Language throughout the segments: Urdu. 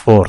4।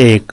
1,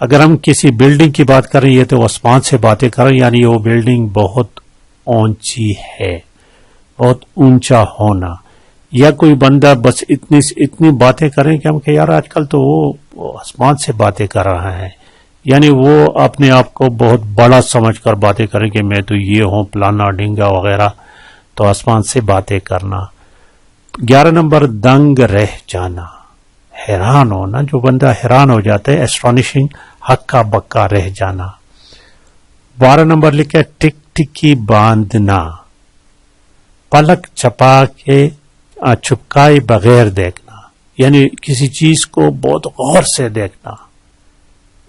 اگر ہم کسی بلڈنگ کی بات کر رہے ہیں تو آسمان سے باتیں کر رہے ہیں، یعنی وہ بلڈنگ بہت اونچی ہے، بہت اونچا ہونا. یا کوئی بندہ بس اتنی باتیں کریں کہ ہم کہ یار آج کل تو وہ آسمان سے باتیں کر رہا ہے، یعنی وہ اپنے آپ کو بہت بڑا سمجھ کر باتیں کریں کہ میں تو یہ ہوں پلانا ڈنگا وغیرہ، تو آسمان سے باتیں کرنا. 11 نمبر دنگ رہ جانا، حیران ہونا، جو بندہ حیران ہو جاتا ہے، اسٹانشنگ، ہکا بکا رہ جانا. 12 نمبر لکھا ہے ٹک ٹکی باندھنا، پلک چپا کے چھپکائے بغیر دیکھنا، یعنی کسی چیز کو بہت غور سے دیکھنا،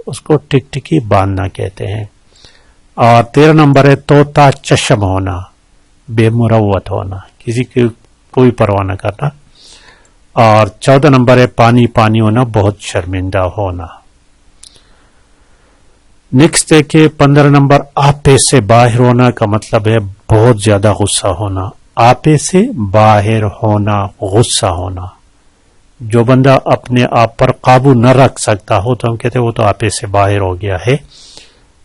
اس کو ٹک ٹکی باندھنا کہتے ہیں. اور 13 نمبر ہے طوطا چشم ہونا، بے مروت ہونا، کسی کی کوئی پرواہ نہ کرنا. اور 14 نمبر ہے پانی پانی ہونا، بہت شرمندہ ہونا. نیکسٹ دیکھیں 15 نمبر آپے سے باہر ہونا کا مطلب ہے بہت زیادہ غصہ ہونا. آپے سے باہر ہونا، غصہ ہونا. جو بندہ اپنے آپ پر قابو نہ رکھ سکتا ہو تو ہم کہتے ہیں وہ تو آپے سے باہر ہو گیا ہے،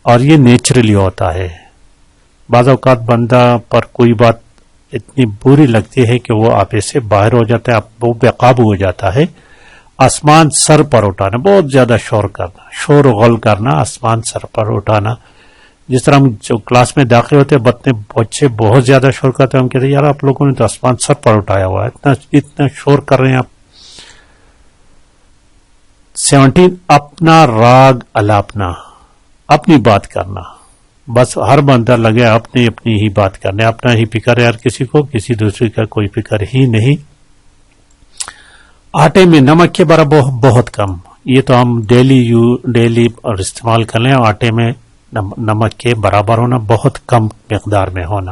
اور یہ نیچرلی ہوتا ہے. بعض اوقات بندہ پر کوئی بات اتنی بری لگتی ہے کہ وہ آپے سے باہر ہو جاتا ہے، وہ بے قابو ہو جاتا ہے. آسمان سر پر اٹھانا، بہت زیادہ شور کرنا، شور و غل کرنا، آسمان سر پر اٹھانا. جس طرح ہم جو کلاس میں داخل ہوتے ہیں بچے بہت زیادہ شور کرتے ہیں، ہم کہتے ہیں یار آپ لوگوں نے تو آسمان سر پر اٹھایا ہوا ہے، اتنا شور کر رہے ہیں آپ. 17 اپنا راگ الاپنا، اپنی بات کرنا. بس ہر بندہ لگے اپنی ہی بات کرنے، اپنا ہی فکر ہے ہر کسی کو، کسی دوسرے کا کوئی فکر ہی نہیں. آٹے میں نمک کے برابر بہت کم، یہ تو ہم ڈیلی اور استعمال کر لیں. آٹے میں نمک کے برابر ہونا، بہت کم مقدار میں ہونا.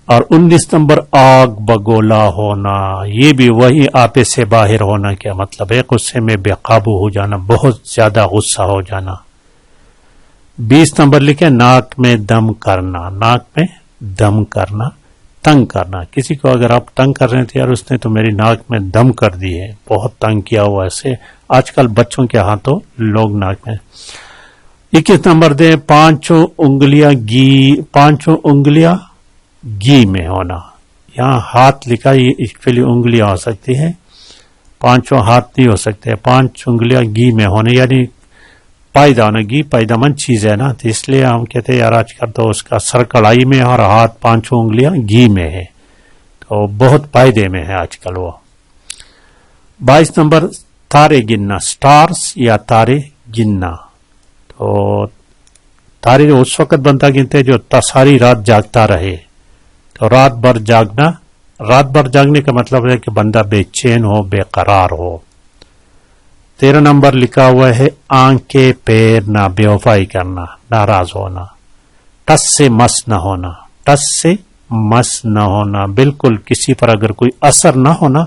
اور 19 نمبر آگ بگولا ہونا، یہ بھی وہی آپے سے باہر ہونا کیا مطلب ہے، غصے میں بے قابو ہو جانا، بہت زیادہ غصہ ہو جانا. 20 نمبر لکھے ناک میں دم کرنا، ناک میں دم کرنا، تنگ کرنا. کسی کو اگر آپ تنگ کر رہے تھے یار اس نے تو میری ناک میں دم کر دی ہے، بہت تنگ کیا ہوا ایسے. آج کل بچوں کے ہاتھوں لوگ ناک میں. 21 نمبر دیں پانچوں انگلیاں گھی میں ہونا. یہاں ہاتھ لکھا، یہ ایکچولی انگلیاں ہو سکتی ہے، پانچوں ہاتھ نہیں ہو سکتے، 5 انگلیاں گھی میں ہونے، یعنی پائیدہ ہونا. گھی پائیدہ مند چیز ہے نا، تو اس لیے ہم کہتے ہیں یار آج کل تو اس کا سر کڑائی میں اور ہاتھ 5 انگلیاں گھی میں ہے، تو بہت پائدے میں ہے آج کل وہ. 22 نمبر تارے گننا، سٹارز یا تارے گننا. تو تارے اس وقت بندہ گنتے جو ساری رات جاگتا رہے، تو رات بھر جاگنے کا مطلب ہے کہ بندہ بے چین ہو، بے قرار ہو. 13 نمبر لکھا ہوا ہے آنکھ کے پیر نہ، بے وفائی کرنا، ناراض ہونا. ٹس سے مس نہ ہونا، ٹس سے مس نہ ہونا، بالکل کسی پر اگر کوئی اثر نہ ہونا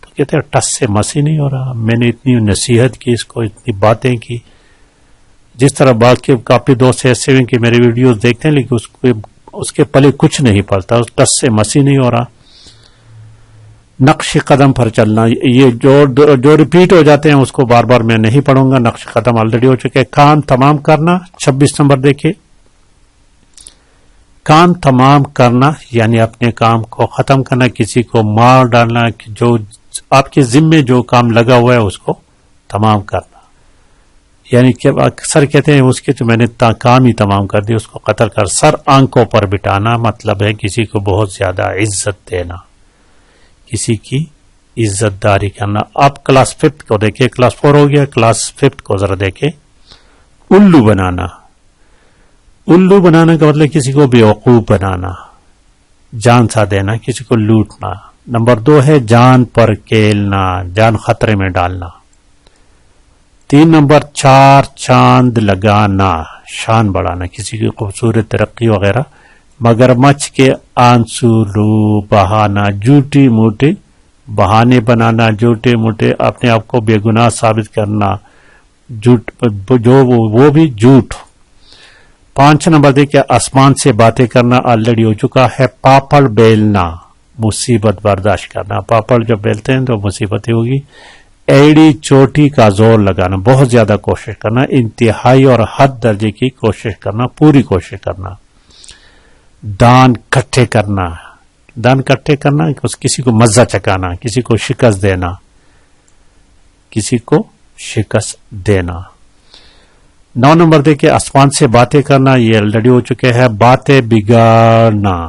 تو کہتے ہیں ٹس سے مس ہی نہیں ہو رہا. میں نے اتنی نصیحت کی اس کو، اتنی باتیں کی. جس طرح باقی کافی دوست ایسے ہیں کہ میرے ویڈیوز دیکھتے ہیں لیکن اس کے پلے کچھ نہیں پڑتا، اس ٹس سے مس ہی نہیں ہو رہا. نقش قدم پر چلنا، یہ جو ریپیٹ ہو جاتے ہیں اس کو بار بار میں نہیں پڑھوں گا، نقش قدم آلریڈی ہو چکے. کام تمام کرنا. 26 نمبر دیکھیں کام تمام کرنا یعنی اپنے کام کو ختم کرنا، کسی کو مار ڈالنا، جو آپ کے ذمے جو کام لگا ہوا ہے اس کو تمام کرنا. یعنی کہ اکثر کہتے ہیں اس کے تو میں نے کام ہی تمام کر دی، اس کو قتل کر. سر آنکھوں پر بٹھانا مطلب ہے کسی کو بہت زیادہ عزت دینا، کسی کی عزت داری کرنا. آپ کلاس 5 کو دیکھیں، کلاس 4 ہو گیا، کلاس 5 کو ذرا دیکھیں. الو بنانا، الو بنانا کا مطلب کسی کو بیوقوف بنانا، جان سا دینا، کسی کو لوٹنا. نمبر 2 ہے جان پر کھیلنا، جان خطرے میں ڈالنا. 3 نمبر 4 چاند لگانا، شان بڑھانا، کسی کی خوبصورت ترقی وغیرہ. مگرمچھ کے آنسو رو بہانا، جھوٹی موٹے بہانے بنانا، جھوٹے موٹے اپنے آپ کو بے گناہ ثابت کرنا، جھوٹ جو وہ بھی جھوٹ. 5 نمبر دیکھیں آسمان سے باتیں کرنا، آلریڈی ہو چکا ہے. پاپڑ بیلنا، مصیبت برداشت کرنا، پاپڑ جب بیلتے ہیں تو مصیبتیں ہوگی. ایڑی چوٹی کا زور لگانا، بہت زیادہ کوشش کرنا، انتہائی اور حد درجے کی کوشش کرنا، پوری کوشش کرنا۔ دان کٹھے کرنا، دان کٹھے کرنا کسی کو مزہ چکانا، کسی کو شکست دینا، کسی کو شکست دینا۔ 9 نمبر دیکھیں آسمان سے باتیں کرنا، یہ آلریڈی ہو چکے ہیں۔ باتیں بگاڑنا،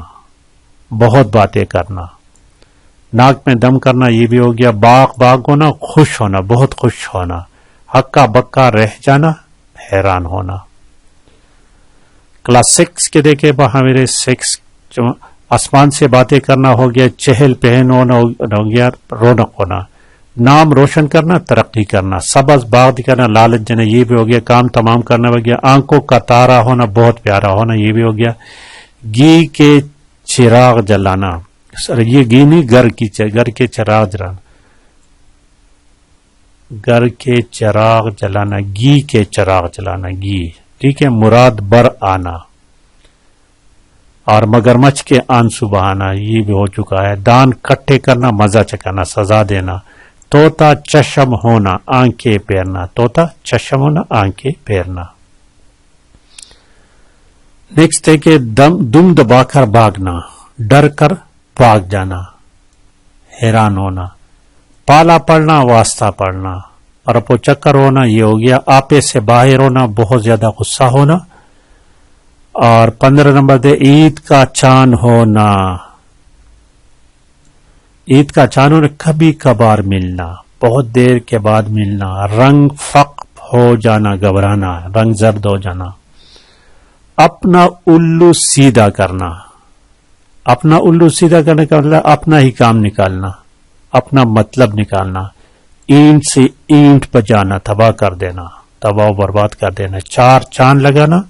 بہت باتیں کرنا۔ ناک میں دم کرنا، یہ بھی ہو گیا۔ باغ ہونا، خوش ہونا، بہت خوش ہونا۔ ہکا بکا رہ جانا، حیران ہونا۔ کلاس 6 کے دیکھیں وہاں میرے 6 آسمان سے باتیں کرنا ہو گیا، چہل پہن ہونا ہو گیا، رونق ہونا۔ نام روشن کرنا، ترقی کرنا۔ سبز باغ دکھانا، لالچ جنا، یہ بھی ہو گیا۔ کام تمام کرنا ہو گیا۔ آنکھوں کا تارا ہونا، بہت پیارا ہونا، یہ بھی ہو گیا۔ گھی کے چراغ جلانا، یہ گھی نہیں، گھر کے چراغ جلانا، گھر کے چراغ جلانا، گھی کے چراغ جلانا، گھی، ٹھیک ہے۔ مراد بر آنا اور مگرمچھ کے آنسو بہانا، یہ بھی ہو چکا ہے۔ دان کٹھے کرنا، مزہ چکانا، سزا دینا۔ طوطا چشم ہونا، آنکھیں پھیرنا، طوطا چشم ہونا، آنکھیں پھیرنا۔ نیکسٹ ہے کہ دم دبا کر بھاگنا، ڈر کر بھاگ جانا، حیران ہونا۔ پالا پڑنا، واسطہ پڑنا، رپو چکر ہونا، یہ ہو گیا۔ آپے سے باہر ہونا، بہت زیادہ غصہ ہونا۔ اور 15 نمبر دے عید کا چاند ہونا، عید کا چاند ہونا، کبھی کبھار ملنا، بہت دیر کے بعد ملنا۔ رنگ فق ہو جانا، گھبرانا، رنگ زرد ہو جانا۔ اپنا الو سیدھا کرنا، اپنا الو سیدھا کرنے کا مطلب اپنا ہی کام نکالنا، اپنا مطلب نکالنا۔ اینٹ سے اینٹ بجانا، تباہ کر دینا، تباہ و برباد کر دینا۔ 4 چاند لگانا،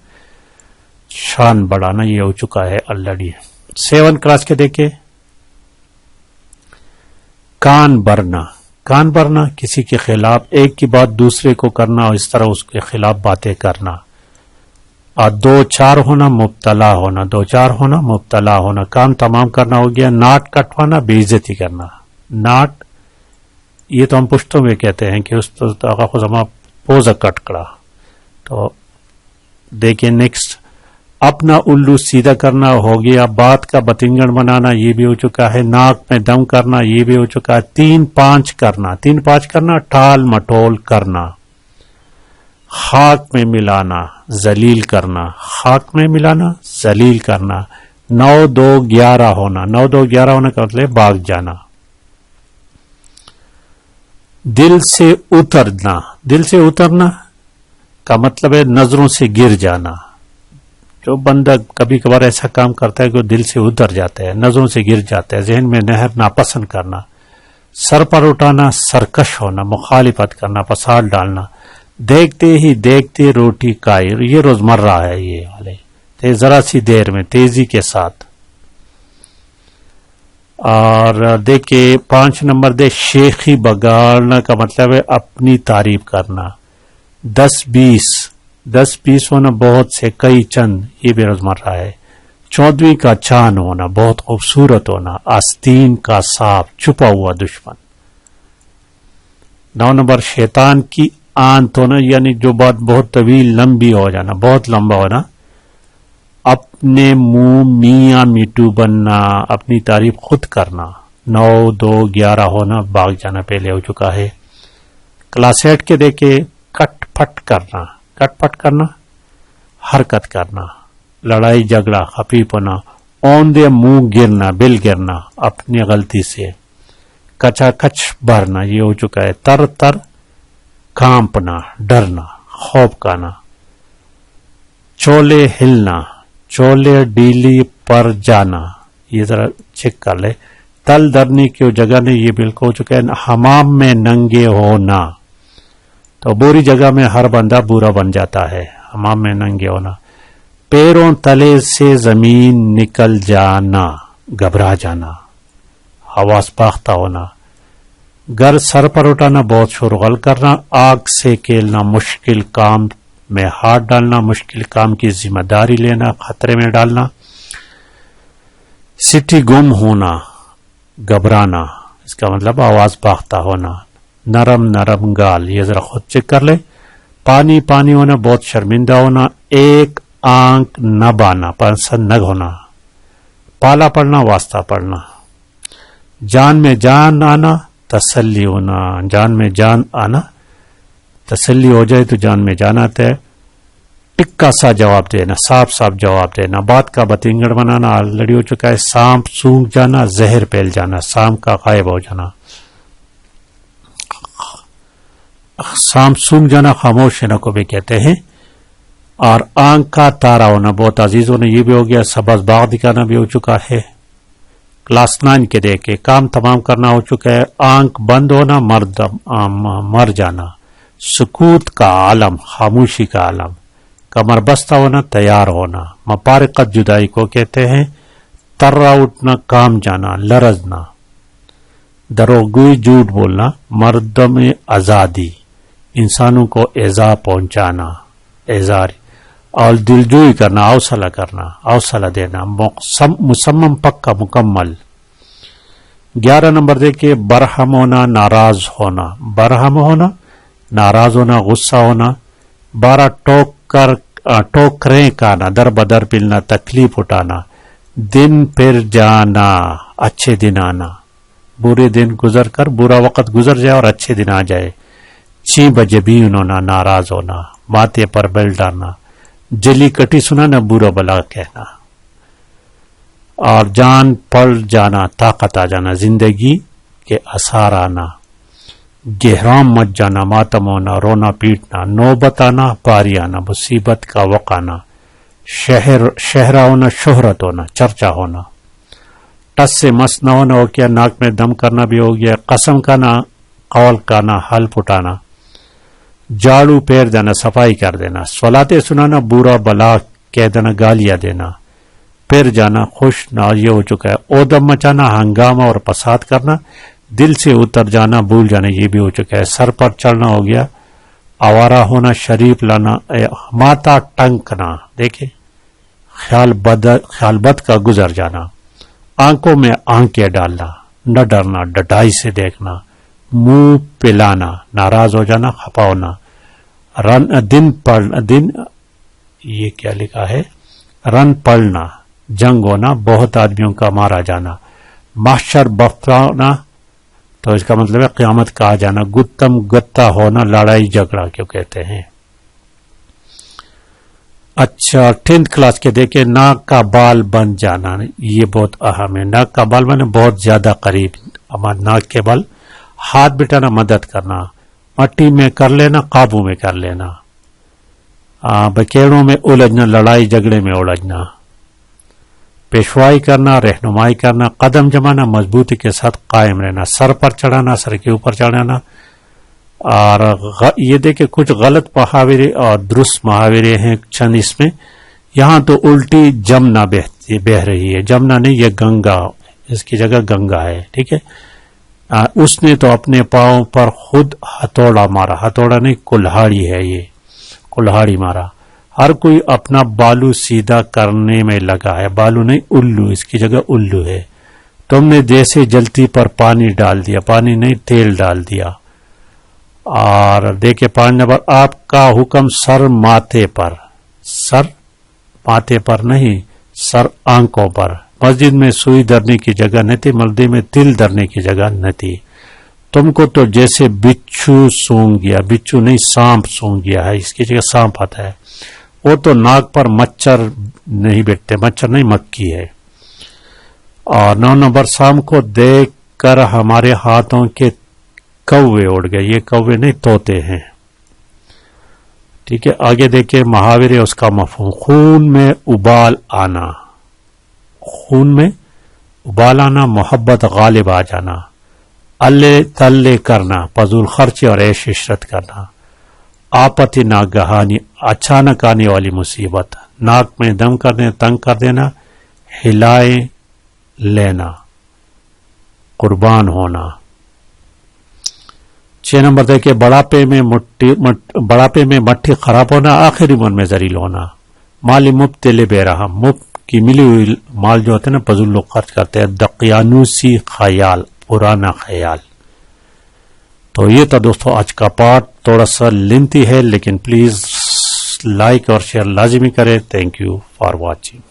شان بڑھانا، یہ ہو چکا ہے آلریڈی۔ 7 کلاس کے دیکھیں کان بھرنا، کان بھرنا کسی کے خلاف ایک کی بات دوسرے کو کرنا اور اس طرح اس کے خلاف باتیں کرنا۔ اور 2-4 ہونا، مبتلا ہونا، 2-4 ہونا، مبتلا ہونا۔ کام تمام کرنا ہو گیا۔ ناٹ کٹوانا، بے عزتی کرنا۔ ناٹ یہ تو ہم پشتوں میں کہتے ہیں کہ اس خزما پوزا کٹکڑا۔ تو دیکھیں نیکسٹ، اپنا الو سیدھا کرنا ہو گیا۔ بات کا بتنگڑ بنانا، یہ بھی ہو چکا ہے۔ ناک میں دم کرنا، یہ بھی ہو چکا ہے۔ 3-5 کرنا، 3-5 کرنا، ٹال مٹول کرنا۔ خاک میں ملانا، ذلیل کرنا، خاک میں ملانا، ذلیل کرنا۔ 9-2-11 ہونا، 9-2-11 ہونے کا مطلب بھاگ جانا۔ دل سے اترنا، دل سے اترنا کا مطلب ہے نظروں سے گر جانا۔ جو بندہ کبھی کبھار ایسا کام کرتا ہے کہ دل سے اتر جاتا ہے، نظروں سے گر جاتا ہے، ذہن میں نہر ناپسند کرنا۔ سر پر اٹھانا، سرکش ہونا، مخالفت کرنا، فساد ڈالنا۔ دیکھتے ہی دیکھتے روٹی کائر، یہ روزمرہ ہے، یہ والے ذرا سی دیر میں تیزی کے ساتھ۔ اور دیکھیں 5 نمبر دے شیخی بگاڑنا کا مطلب ہے اپنی تعریف کرنا۔ 10-20 ہونا، بہت سے، کئی، چند، یہ بھی روزمرہ ہے۔ 14ویں کا چاند ہونا، بہت خوبصورت ہونا۔ آستین کا سانپ، چھپا ہوا دشمن۔ 9 نمبر شیطان کی آنت ہونا، یعنی جو بات بہت طویل لمبی ہو جانا، بہت لمبا ہونا۔ اپنے منہ میاں میٹو بننا، اپنی تعریف خود کرنا۔ 9-2-11 ہونا، بھاگ جانا پہلے ہو چکا ہے۔ کلاس 8 کے دیکھے کٹ پھٹ کرنا، کٹ پھٹ کرنا، حرکت کرنا، لڑائی جھگڑا، خفیف ہونا۔ اوندے منہ گرنا، بل گرنا، اپنی غلطی سے۔ کچا کچ بھرنا، یہ ہو چکا ہے۔ تر تر کانپنا، ڈرنا، خوف کھانا۔ چولے ہلنا، چولے ڈیلی پر جانا، یہ ذرا چیک کر لے۔ تل درنی کی جگہ نہیں، یہ بالکل ہو چکا ہے۔ حمام میں ننگے ہونا، تو بری جگہ میں ہر بندہ برا بن جاتا ہے، حمام میں ننگے ہونا۔ پیروں تلے سے زمین نکل جانا، گھبرا جانا، حواس باختہ ہونا۔ گر سر پر اٹھانا، بہت شورغل کرنا۔ آگ سے کھیلنا، مشکل کام میں ہاتھ ڈالنا، مشکل کام کی ذمہ داری لینا، خطرے میں ڈالنا۔ سٹھی گم ہونا، گھبرانا، اس کا مطلب آواز باختہ ہونا۔ نرم نرم گال، یہ ذرا خود چیک کر لے. پانی پانی ہونا، بہت شرمندہ ہونا. ایک آنکھ نہ بانا، پسند نہ ہونا. پالا پڑنا، واسطہ پڑنا. جان میں جان آنا، تسلی ہونا. جان میں جان آنا، تسلی ہو جائے تو جان میں جان آتا ہے. ٹکا سا جواب دینا، صاف صاف جواب دینا. بات کا بتنگڑ بنانا آلریڈی ہو چکا ہے. سانپ سونگ جانا، زہر پھیل جانا. سانپ کا غائب ہو جانا. سانپ سونگ جانا خاموش ہونا کو بھی کہتے ہیں. اور آنکھ کا تارا ہونا، بہت عزیز ہونا، یہ بھی ہو گیا. سبز باغ دکھانا بھی ہو چکا ہے. کلاس 9 کے دیکھے کام تمام کرنا ہو چکا ہے. آنکھ بند ہونا، مر جانا. سکوت کا عالم، خاموشی کا عالم. کمر بستہ ہونا، تیار ہونا. مفارقت جدائی کو کہتے ہیں. ترا اٹھنا، کام جانا، لرزنا. دروغگوئی، جھوٹ بولنا. مردم آزادی، انسانوں کو ایذا پہنچانا، ایزار. اور دلجوئی کرنا، حوصلہ کرنا، حوصلہ دینا. مصمم، پکا، مکمل. 11 نمبر دیکھیے برہم ہونا، ناراض ہونا. برہم ہونا، ناراض ہونا، غصہ ہونا. 12 ٹوکریں کھانا، در بدر پلنا، تکلیف اٹھانا. دن پھر جانا، اچھے دن آنا. برے دن گزر کر برا وقت گزر جائے اور اچھے دن آ جائے. 6 بجے بھی ہونا، ناراض ہونا. ماتھے پر بل ڈالنا. جلی کٹی سنانا، برا بلا کہنا. اور جان پڑ جانا، طاقت آ جانا. زندگی کے آثار آنا. گہرام مچ جانا، ماتم ہونا، رونا پیٹنا. نوبت آنا، پاری آنا، مصیبت کا وقت آنا. شہرہ ہونا، شہرت ہونا، چرچا ہونا. ٹس سے مس نہ ہونا ہو گیا. ناک میں دم کرنا بھی ہو گیا. قسم کھانا، قول کھانا، حلف اٹھانا. جاڑو پھیر دینا، صفائی کر دینا. صلاتے سنانا، برا بلا کہہ دینا، گالیاں دینا. پھر جانا، خوش نہ، یہ ہو چکا ہے. اودم مچانا، ہنگامہ اور فساد کرنا. دل سے اتر جانا، بھول جانا، یہ بھی ہو چکا ہے. سر پر چڑھنا ہو گیا. آوارہ ہونا، شریف لانا. ماتا ٹنکنا، دیکھیں خیال بد کا گزر جانا. آنکھوں میں آنکھیں ڈالنا، نہ ڈرنا، ڈٹائی سے دیکھنا. منہ پلانا، ناراض ہو جانا، خفا ہونا. دن یہ کیا لکھا ہے، رن پڑنا، جنگ ہونا، بہت آدمیوں کا مارا جانا. محشر بفرانا، تو اس کا مطلب ہے قیامت کا آ جانا. گتم گتا ہونا، لڑائی جھگڑا کیوں کہتے ہیں. اچھا 10th کلاس کے دیکھیں ناک کا بال بن جانا، یہ بہت اہم ہے. ناک کا بال بنے بہت زیادہ قریب، ہمارے ناک کے بال. ہاتھ بٹانا، مدد کرنا. مٹی میں کر لینا، قابو میں کر لینا. بکیڑوں میں الجھنا، لڑائی جھگڑے میں الجھنا. پیشوائی کرنا، رہنمائی کرنا. قدم جمانا، مضبوطی کے ساتھ قائم رہنا. سر پر چڑھانا، سر کے اوپر چڑھانا. اور یہ دیکھیں کچھ غلط محاورے اور درست محاورے ہیں چند اس میں. یہاں تو الٹی جمنا بہ رہی ہے. جمنا نہیں، یہ گنگا، اس کی جگہ گنگا ہے. ٹھیک ہے. اس نے تو اپنے پاؤں پر خود ہتھوڑا مارا. ہتھوڑا نہیں، کلہاڑی ہے، یہ کلہاڑی مارا. ہر کوئی اپنا بالو سیدھا کرنے میں لگا ہے. بالو نہیں، الو، اس کی جگہ الو ہے. تم نے جیسے جلتی پر پانی ڈال دیا. پانی نہیں، تیل ڈال دیا. اور دیکھیں 5 نمبر، آپ کا حکم سر ماتھے پر. سر ماتھے پر نہیں، سر آنکھوں پر. مسجد میں سوئی دھرنے کی جگہ نہ تھی، ملدے میں تل دھرنے کی جگہ نہ تھی. تم کو تو جیسے بچھو سونگ گیا. بچھو نہیں، سانپ سونگ گیا ہے، اس کی جگہ سانپ آتا ہے. وہ تو ناک پر مچھر نہیں بیٹھتے. مچھر نہیں، مکھی ہے. اور 9 نمبر، شام کو دیکھ کر ہمارے ہاتھوں کے کوے اڑ گئے. یہ کوے نہیں، طوطے ہیں. ٹھیک ہے. آگے دیکھیں محاورے، اس کا مفہوم. خون میں ابال آنا. خون میں ابال آنا، محبت غالب آ جانا. اللہ تلے کرنا، فضول خرچی اور عیش عشرت کرنا. آپتی ناگہانی، اچانک آنے والی مصیبت. ناک میں دم کر دینا، تنگ کر دینا. ہلائے لینا، قربان ہونا. 6 نمبر دیکھیں بڑھاپے میں مٹھی خراب ہونا، آخری عمر میں ذلیل ہونا. مالی مبتلے بے رحم، مفت کی ملی ہوئی مال جو ہوتے ہیں نا، فضول لوگ خرچ کرتے ہیں. دقیانوسی خیال، پرانا خیال. تو یہ تھا دوستو آج کا پارٹ، تھوڑا سا لینتھی ہے لیکن پلیز لائک اور شیئر لازمی کریں. Thank you for watching.